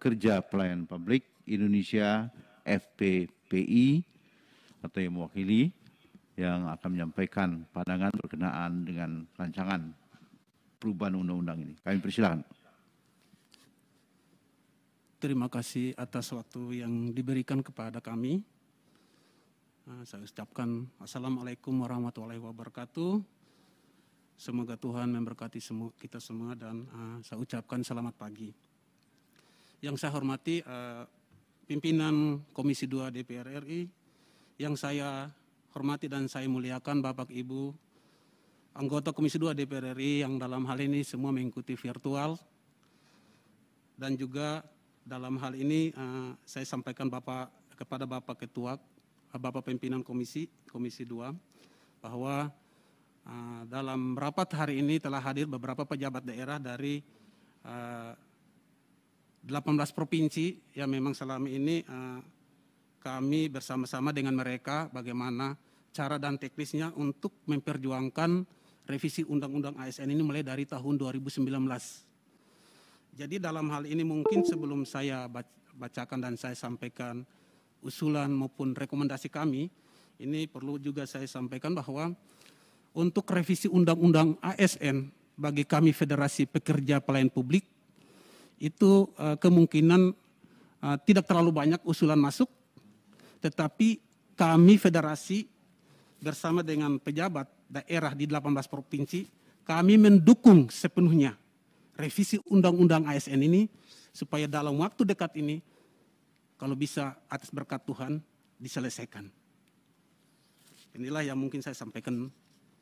Pekerja Pelayanan Publik Indonesia FPPI atau yang mewakili yang akan menyampaikan pandangan berkenaan dengan rancangan perubahan undang-undang ini. Kami persilakan. Terima kasih atas waktu yang diberikan kepada kami. Saya ucapkan Assalamualaikum warahmatullahi wabarakatuh. Semoga Tuhan memberkati kita semua dan saya ucapkan selamat pagi. Yang saya hormati pimpinan Komisi 2 DPR RI, yang saya hormati dan saya muliakan Bapak Ibu anggota Komisi 2 DPR RI yang dalam hal ini semua mengikuti virtual, dan juga dalam hal ini saya sampaikan kepada Bapak Ketua, Bapak Pimpinan Komisi 2 bahwa dalam rapat hari ini telah hadir beberapa pejabat daerah dari 18 provinsi yang memang selama ini kami bersama-sama dengan mereka bagaimana cara dan teknisnya untuk memperjuangkan revisi Undang-Undang ASN ini mulai dari tahun 2019. Jadi dalam hal ini mungkin sebelum saya bacakan dan saya sampaikan usulan maupun rekomendasi kami, ini perlu juga saya sampaikan bahwa untuk revisi Undang-Undang ASN bagi kami Federasi Pekerja Pelayanan Publik itu kemungkinan tidak terlalu banyak usulan masuk, tetapi kami federasi bersama dengan pejabat daerah di 18 provinsi, kami mendukung sepenuhnya revisi Undang-Undang ASN ini supaya dalam waktu dekat ini kalau bisa atas berkat Tuhan diselesaikan. Inilah yang mungkin saya sampaikan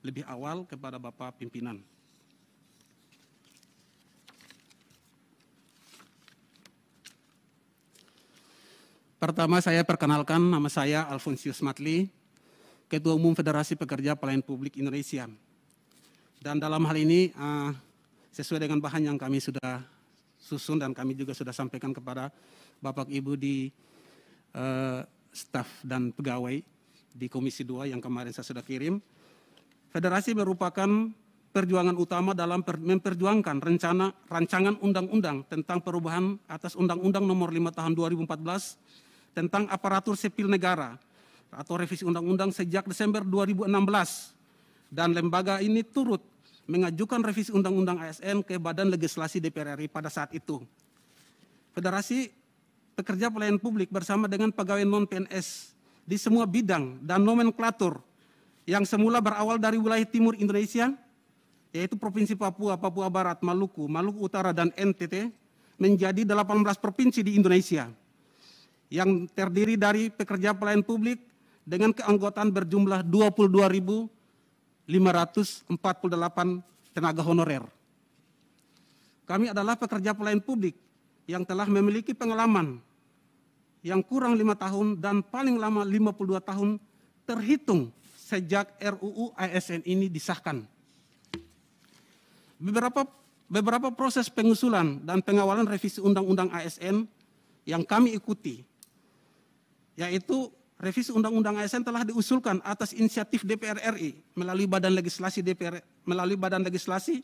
lebih awal kepada Bapak Pimpinan. Pertama saya perkenalkan, nama saya Alfonsius Matli, Ketua Umum Federasi Pekerja Pelayanan Publik Indonesia. Dan dalam hal ini sesuai dengan bahan yang kami sudah susun dan kami juga sudah sampaikan kepada Bapak Ibu di staf dan pegawai di Komisi 2 yang kemarin saya sudah kirim. Federasi merupakan perjuangan utama dalam memperjuangkan rancangan undang-undang tentang perubahan atas Undang-Undang Nomor 5 Tahun 2014 tentang aparatur sipil negara atau revisi undang-undang sejak Desember 2016, dan lembaga ini turut mengajukan revisi Undang-Undang ASN ke Badan Legislasi DPR RI pada saat itu. Federasi Pekerja Pelayanan Publik bersama dengan pegawai non-PNS di semua bidang dan nomenklatur yang semula berawal dari wilayah timur Indonesia, yaitu Provinsi Papua, Papua Barat, Maluku, Maluku Utara, dan NTT, menjadi 18 provinsi di Indonesia yang terdiri dari pekerja pelayanan publik dengan keanggotaan berjumlah 22.548 tenaga honorer. Kami adalah pekerja pelayanan publik yang telah memiliki pengalaman yang kurang 5 tahun dan paling lama 52 tahun terhitung sejak RUU ASN ini disahkan. Beberapa proses pengusulan dan pengawalan revisi Undang-Undang ASN yang kami ikuti, yaitu revisi Undang-Undang ASN telah diusulkan atas inisiatif DPR RI melalui Badan Legislasi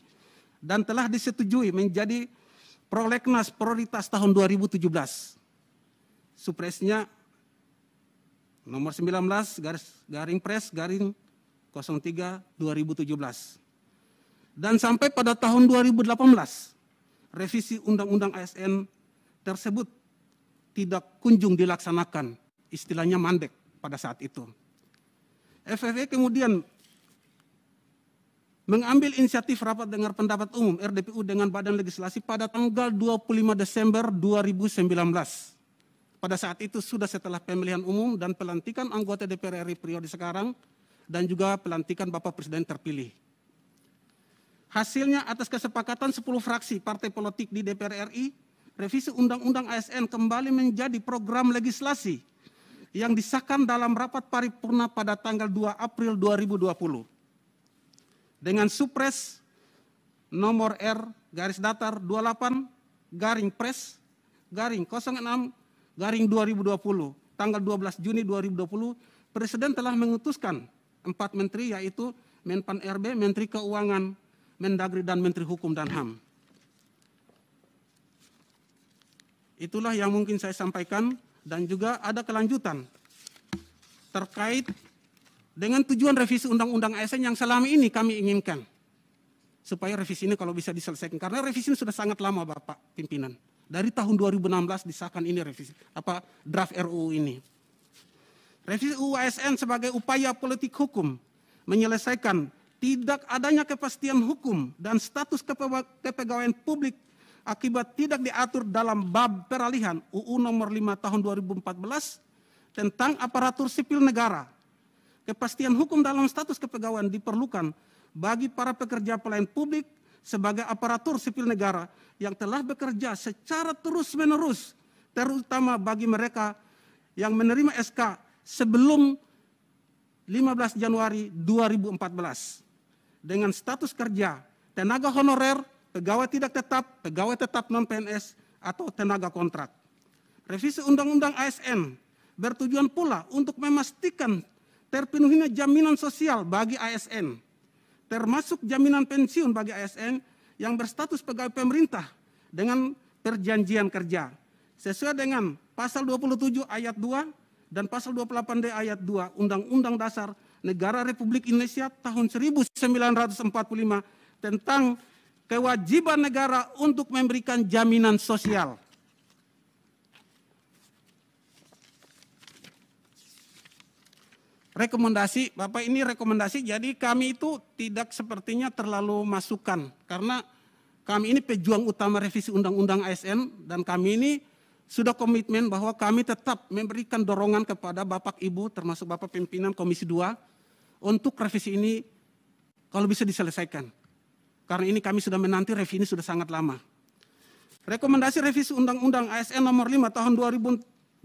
dan telah disetujui menjadi prolegnas prioritas tahun 2017. Supresnya nomor 19/Pres/03/2017. Dan sampai pada tahun 2018, revisi Undang-Undang ASN tersebut tidak kunjung dilaksanakan, istilahnya mandek pada saat itu. FPP kemudian mengambil inisiatif rapat dengar pendapat umum RDPU dengan Badan Legislasi pada tanggal 25 Desember 2019. Pada saat itu sudah setelah pemilihan umum dan pelantikan anggota DPR RI periode sekarang dan juga pelantikan Bapak Presiden terpilih. Hasilnya atas kesepakatan 10 fraksi partai politik di DPR RI, revisi Undang-Undang ASN kembali menjadi program legislasi yang disahkan dalam rapat paripurna pada tanggal 2 April 2020. Dengan Supres nomor R-28-Pres-06-2020 tanggal 12 Juni 2020, Presiden telah mengutuskan 4 menteri, yaitu Menpan RB, Menteri Keuangan, Mendagri, dan Menteri Hukum dan HAM. Itulah yang mungkin saya sampaikan, dan juga ada kelanjutan terkait dengan tujuan revisi Undang-Undang ASN yang selama ini kami inginkan. Supaya revisi ini kalau bisa diselesaikan. Karena revisi ini sudah sangat lama, Bapak Pimpinan. Dari tahun 2016 disahkan ini revisi, draft RUU ini. Revisi UU ASN sebagai upaya politik hukum menyelesaikan tidak adanya kepastian hukum dan status kepegawaian publik akibat tidak diatur dalam bab peralihan UU nomor 5 tahun 2014 tentang aparatur sipil negara. Kepastian hukum dalam status kepegawaian diperlukan bagi para pekerja pelayan publik sebagai aparatur sipil negara yang telah bekerja secara terus-menerus, terutama bagi mereka yang menerima SK sebelum 15 Januari 2014 dengan status kerja, tenaga honorer, pegawai tidak tetap, pegawai tetap non-PNS, atau tenaga kontrak. Revisi Undang-Undang ASN bertujuan pula untuk memastikan terpenuhinya jaminan sosial bagi ASN, termasuk jaminan pensiun bagi ASN yang berstatus pegawai pemerintah dengan perjanjian kerja, sesuai dengan pasal 27 ayat 2 dan pasal 28D ayat 2 Undang-Undang Dasar Negara Republik Indonesia tahun 1945 tentang kewajiban negara untuk memberikan jaminan sosial. Rekomendasi, Bapak, ini rekomendasi, jadi kami itu tidak sepertinya terlalu masukan, karena kami ini pejuang utama revisi Undang-Undang ASN, dan kami ini sudah komitmen bahwa kami tetap memberikan dorongan kepada Bapak Ibu, termasuk Bapak Pimpinan Komisi 2, untuk revisi ini kalau bisa diselesaikan. Karena ini kami sudah menanti revisi ini sudah sangat lama. Rekomendasi revisi Undang-Undang ASN nomor 5 tahun 2014,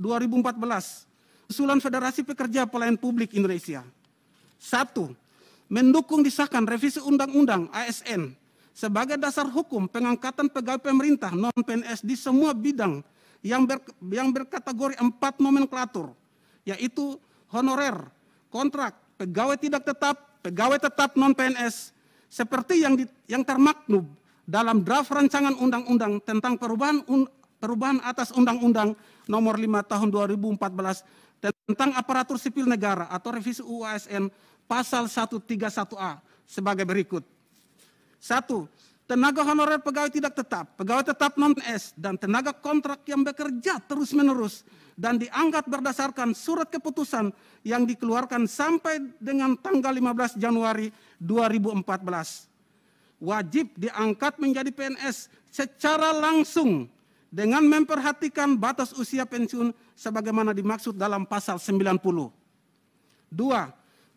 usulan Federasi Pekerja Pelayan Publik Indonesia. 1. Mendukung disahkan revisi Undang-Undang ASN sebagai dasar hukum pengangkatan pegawai pemerintah non-PNS di semua bidang yang berkategori 4 nomenklatur, yaitu honorer, kontrak, pegawai tidak tetap, pegawai tetap non-PNS, seperti yang termaktub dalam draft rancangan undang-undang tentang perubahan atas Undang-Undang nomor 5 tahun 2014 tentang aparatur sipil negara atau revisi UU ASN pasal 131A sebagai berikut. 1. Tenaga honorer pegawai tidak tetap, pegawai tetap non-PNS, dan tenaga kontrak yang bekerja terus-menerus dan diangkat berdasarkan surat keputusan yang dikeluarkan sampai dengan tanggal 15 Januari 2014. Wajib diangkat menjadi PNS secara langsung dengan memperhatikan batas usia pensiun sebagaimana dimaksud dalam pasal 90. 2.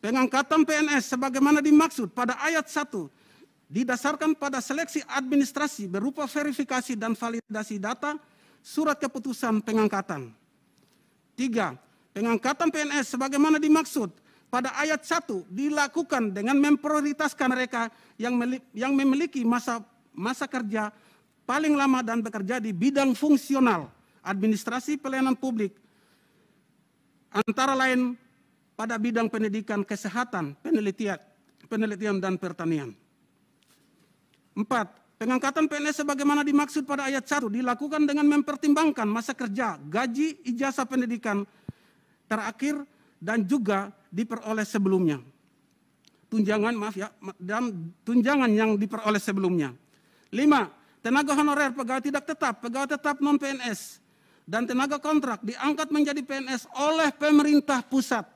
Pengangkatan PNS sebagaimana dimaksud pada ayat 1 didasarkan pada seleksi administrasi berupa verifikasi dan validasi data surat keputusan pengangkatan. 3. Pengangkatan PNS sebagaimana dimaksud pada ayat 1 dilakukan dengan memprioritaskan mereka yang memiliki masa kerja paling lama dan bekerja di bidang fungsional, administrasi pelayanan publik, antara lain pada bidang pendidikan, kesehatan, penelitian dan pertanian. 4. Pengangkatan PNS sebagaimana dimaksud pada ayat 1 dilakukan dengan mempertimbangkan masa kerja, gaji, ijazah pendidikan terakhir dan juga diperoleh sebelumnya. Tunjangan yang diperoleh sebelumnya. 5. Tenaga honorer pegawai tidak tetap, pegawai tetap non-PNS, dan tenaga kontrak diangkat menjadi PNS oleh pemerintah pusat.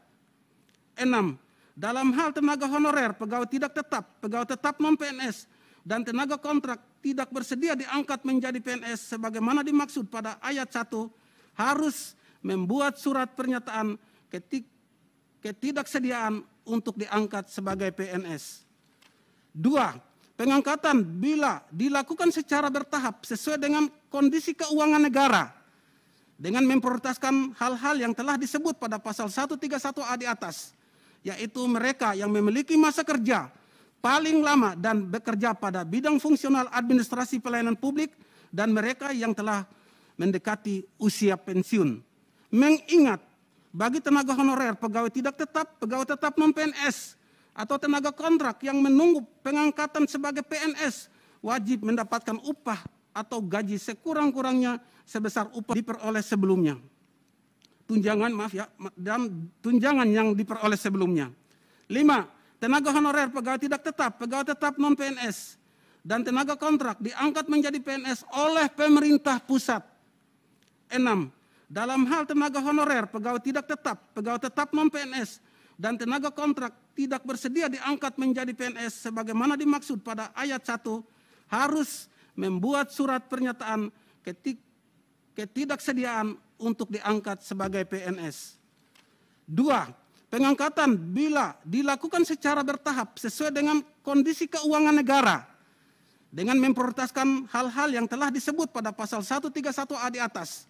6. Dalam hal tenaga honorer pegawai tidak tetap, pegawai tetap non-PNS, dan tenaga kontrak tidak bersedia diangkat menjadi PNS sebagaimana dimaksud pada ayat 1 harus membuat surat pernyataan ketidaksediaan untuk diangkat sebagai PNS. 2. Pengangkatan bila dilakukan secara bertahap sesuai dengan kondisi keuangan negara dengan memprioritaskan hal-hal yang telah disebut pada pasal 131A di atas, yaitu mereka yang memiliki masa kerja paling lama dan bekerja pada bidang fungsional administrasi pelayanan publik dan mereka yang telah mendekati usia pensiun. Mengingat bagi tenaga honorer, pegawai tidak tetap, pegawai tetap non-PNS, atau tenaga kontrak yang menunggu pengangkatan sebagai PNS wajib mendapatkan upah atau gaji sekurang-kurangnya sebesar upah diperoleh sebelumnya. Tunjangan yang diperoleh sebelumnya. 5. Tenaga honorer pegawai tidak tetap, pegawai tetap non-PNS, dan tenaga kontrak diangkat menjadi PNS oleh pemerintah pusat. 6. Dalam hal tenaga honorer, pegawai tidak tetap, pegawai tetap non-PNS, dan tenaga kontrak tidak bersedia diangkat menjadi PNS sebagaimana dimaksud pada ayat 1, harus membuat surat pernyataan ketidaksediaan untuk diangkat sebagai PNS. 2. Pengangkatan bila dilakukan secara bertahap sesuai dengan kondisi keuangan negara dengan memprioritaskan hal-hal yang telah disebut pada pasal 131A di atas,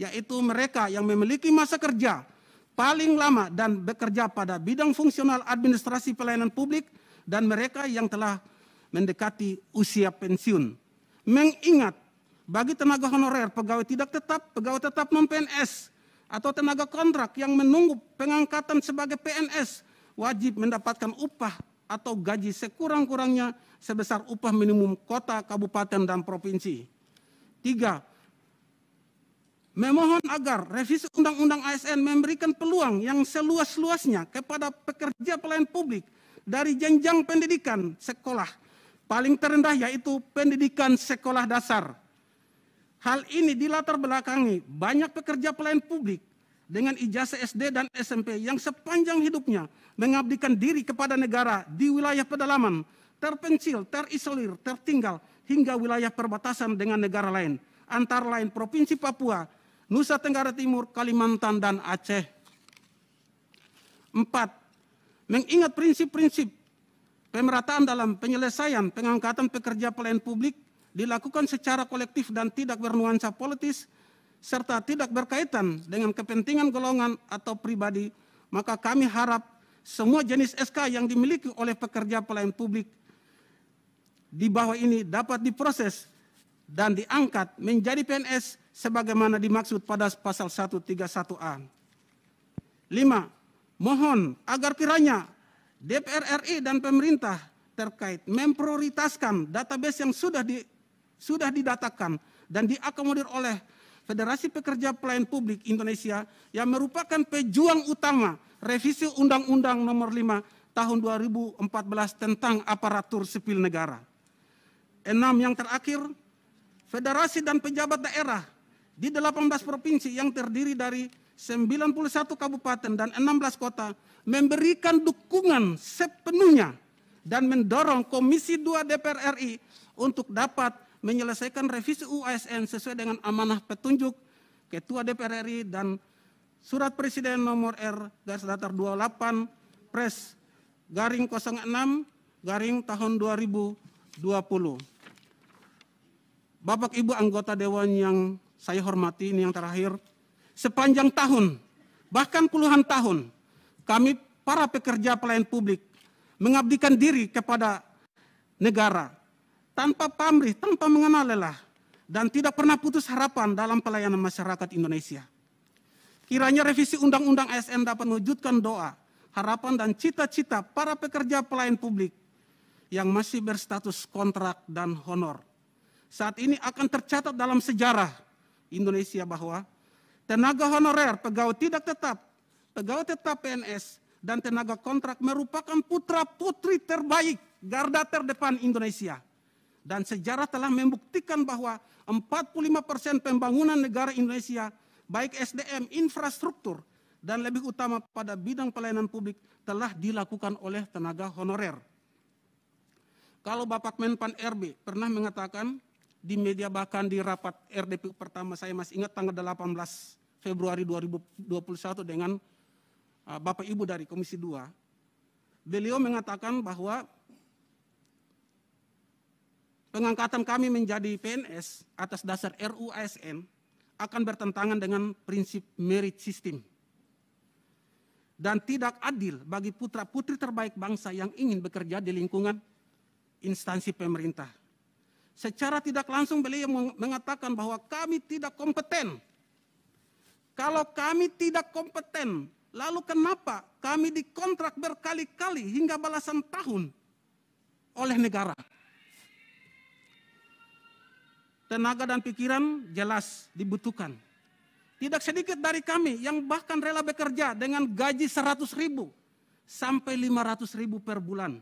yaitu mereka yang memiliki masa kerja paling lama dan bekerja pada bidang fungsional administrasi pelayanan publik dan mereka yang telah mendekati usia pensiun. Mengingat bagi tenaga honorer, pegawai tidak tetap, pegawai tetap non-PNS, atau tenaga kontrak yang menunggu pengangkatan sebagai PNS, wajib mendapatkan upah atau gaji sekurang-kurangnya sebesar upah minimum kota, kabupaten, dan provinsi. 3. Memohon agar revisi Undang-Undang ASN memberikan peluang yang seluas-luasnya kepada pekerja pelayanan publik dari jenjang pendidikan sekolah paling terendah yaitu pendidikan sekolah dasar. Hal ini dilatar belakangi banyak pekerja pelayanan publik dengan ijazah SD dan SMP yang sepanjang hidupnya mengabdikan diri kepada negara di wilayah pedalaman, terpencil, terisolir, tertinggal, hingga wilayah perbatasan dengan negara lain, antara lain Provinsi Papua, Nusa Tenggara Timur, Kalimantan, dan Aceh. 4. Mengingat prinsip-prinsip pemerataan dalam penyelesaian pengangkatan pekerja pelayanan publik dilakukan secara kolektif dan tidak bernuansa politis, serta tidak berkaitan dengan kepentingan golongan atau pribadi, maka kami harap semua jenis SK yang dimiliki oleh pekerja pelayanan publik di bawah ini dapat diproses dan diangkat menjadi PNS sebagaimana dimaksud pada pasal 131A. 5. Mohon agar kiranya DPR RI dan pemerintah terkait memprioritaskan database yang sudah didatakan dan diakomodir oleh Federasi Pekerja Pelayanan Publik Indonesia yang merupakan pejuang utama revisi Undang-Undang Nomor 5 Tahun 2014 tentang aparatur sipil negara. 6. Yang terakhir, federasi dan pejabat daerah di 18 provinsi yang terdiri dari 91 kabupaten dan 16 kota memberikan dukungan sepenuhnya dan mendorong Komisi 2 DPR RI untuk dapat menyelesaikan revisi UASN sesuai dengan amanah petunjuk Ketua DPR RI dan Surat Presiden nomor R/28 Pres garing 06 garing tahun 2020. Bapak Ibu anggota Dewan yang saya hormati, ini yang terakhir, sepanjang tahun, bahkan puluhan tahun, kami para pekerja pelayanan publik mengabdikan diri kepada negara, tanpa pamrih, tanpa mengenal lelah, dan tidak pernah putus harapan dalam pelayanan masyarakat Indonesia. Kiranya revisi Undang-Undang ASN dapat mewujudkan doa, harapan, dan cita-cita para pekerja pelayanan publik yang masih berstatus kontrak dan honor. Saat ini akan tercatat dalam sejarah Indonesia bahwa tenaga honorer, pegawai tidak tetap, pegawai tetap PNS, dan tenaga kontrak merupakan putra-putri terbaik garda terdepan Indonesia. Dan sejarah telah membuktikan bahwa 45% pembangunan negara Indonesia, baik SDM, infrastruktur, dan lebih utama pada bidang pelayanan publik telah dilakukan oleh tenaga honorer. Kalau Bapak Menpan RB pernah mengatakan di media, bahkan di rapat RDP pertama, saya masih ingat tanggal 18 Februari 2021 dengan Bapak Ibu dari Komisi 2, beliau mengatakan bahwa pengangkatan kami menjadi PNS atas dasar RUU ASN akan bertentangan dengan prinsip merit system dan tidak adil bagi putra-putri terbaik bangsa yang ingin bekerja di lingkungan instansi pemerintah. Secara tidak langsung beliau mengatakan bahwa kami tidak kompeten. Kalau kami tidak kompeten, lalu kenapa kami dikontrak berkali-kali hingga belasan tahun oleh negara? tenaga dan pikiran jelas dibutuhkan. Tidak sedikit dari kami yang bahkan rela bekerja dengan gaji 100.000 sampai 500.000 per bulan.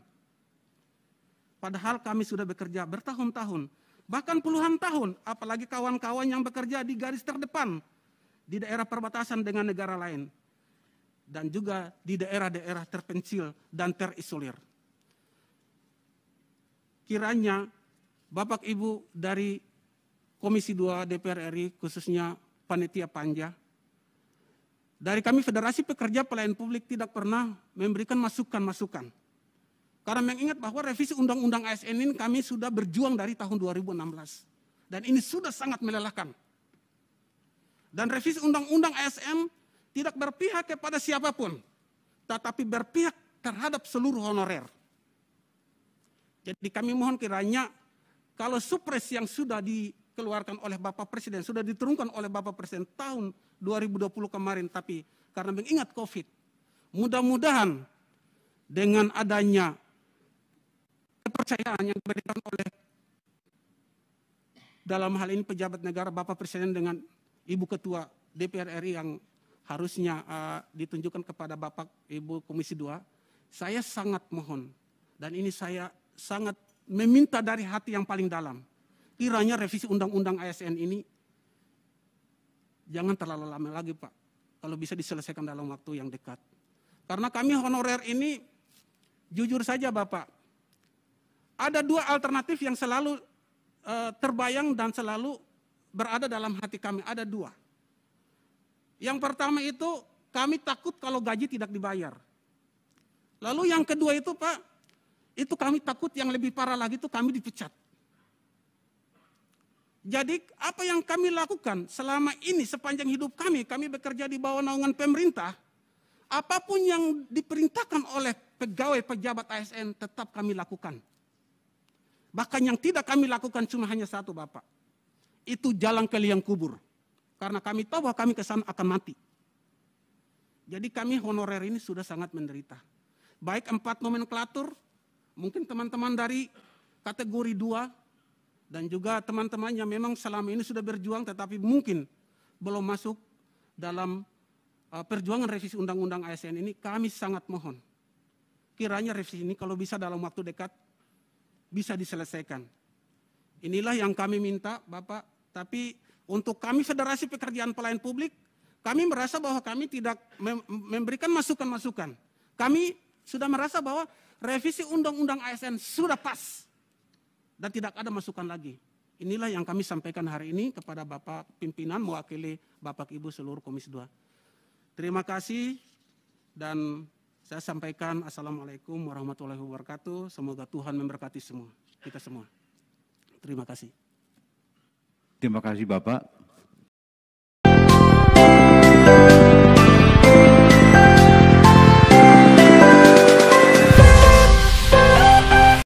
Padahal kami sudah bekerja bertahun-tahun, bahkan puluhan tahun, apalagi kawan-kawan yang bekerja di garis terdepan, di daerah perbatasan dengan negara lain, dan juga di daerah-daerah terpencil dan terisolir. Kiranya Bapak Ibu dari Komisi 2 DPR RI, khususnya Panitia Panja, dari kami Federasi Pekerja Pelayan Publik tidak pernah memberikan masukan-masukan. Karena mengingat bahwa revisi Undang-Undang ASN ini kami sudah berjuang dari tahun 2016. Dan ini sudah sangat melelahkan. Dan revisi Undang-Undang ASN tidak berpihak kepada siapapun, tetapi berpihak terhadap seluruh honorer. Jadi kami mohon kiranya kalau supres yang sudah dikeluarkan oleh Bapak Presiden, sudah diturunkan oleh Bapak Presiden tahun 2020 kemarin, tapi karena mengingat COVID, mudah-mudahan dengan adanya kepercayaan yang diberikan oleh dalam hal ini pejabat negara Bapak Presiden dengan Ibu Ketua DPR RI yang harusnya ditunjukkan kepada Bapak Ibu Komisi 2, saya sangat mohon dan ini saya sangat meminta dari hati yang paling dalam, kiranya revisi Undang-Undang ASN ini jangan terlalu lama lagi Pak, kalau bisa diselesaikan dalam waktu yang dekat. Karena kami honorer ini, jujur saja Bapak, ada dua alternatif yang selalu terbayang dan selalu berada dalam hati kami, ada dua. Yang pertama itu kami takut kalau gaji tidak dibayar. Lalu yang kedua itu Pak, itu kami takut yang lebih parah lagi itu kami dipecat. Jadi apa yang kami lakukan selama ini sepanjang hidup kami bekerja di bawah naungan pemerintah, apapun yang diperintahkan oleh pegawai pejabat ASN tetap kami lakukan. Bahkan yang tidak kami lakukan cuma hanya satu Bapak, itu jalan ke liang kubur. Karena kami tahu bahwa kami ke sana akan mati. Jadi kami honorer ini sudah sangat menderita. Baik 4 nomenklatur, mungkin teman-teman dari kategori 2, dan juga teman-teman yang memang selama ini sudah berjuang tetapi mungkin belum masuk dalam perjuangan revisi Undang-Undang ASN ini, kami sangat mohon. Kiranya revisi ini kalau bisa dalam waktu dekat bisa diselesaikan. Inilah yang kami minta Bapak, tapi untuk kami Federasi Pekerjaan Pelayan Publik, kami merasa bahwa kami tidak memberikan masukan-masukan. Kami sudah merasa bahwa revisi Undang-Undang ASN sudah pas dan tidak ada masukan lagi. Inilah yang kami sampaikan hari ini kepada Bapak pimpinan mewakili Bapak Ibu seluruh Komisi 2. Terima kasih dan saya sampaikan Assalamualaikum warahmatullahi wabarakatuh. Semoga Tuhan memberkati semua, kita semua. Terima kasih. Terima kasih Bapak.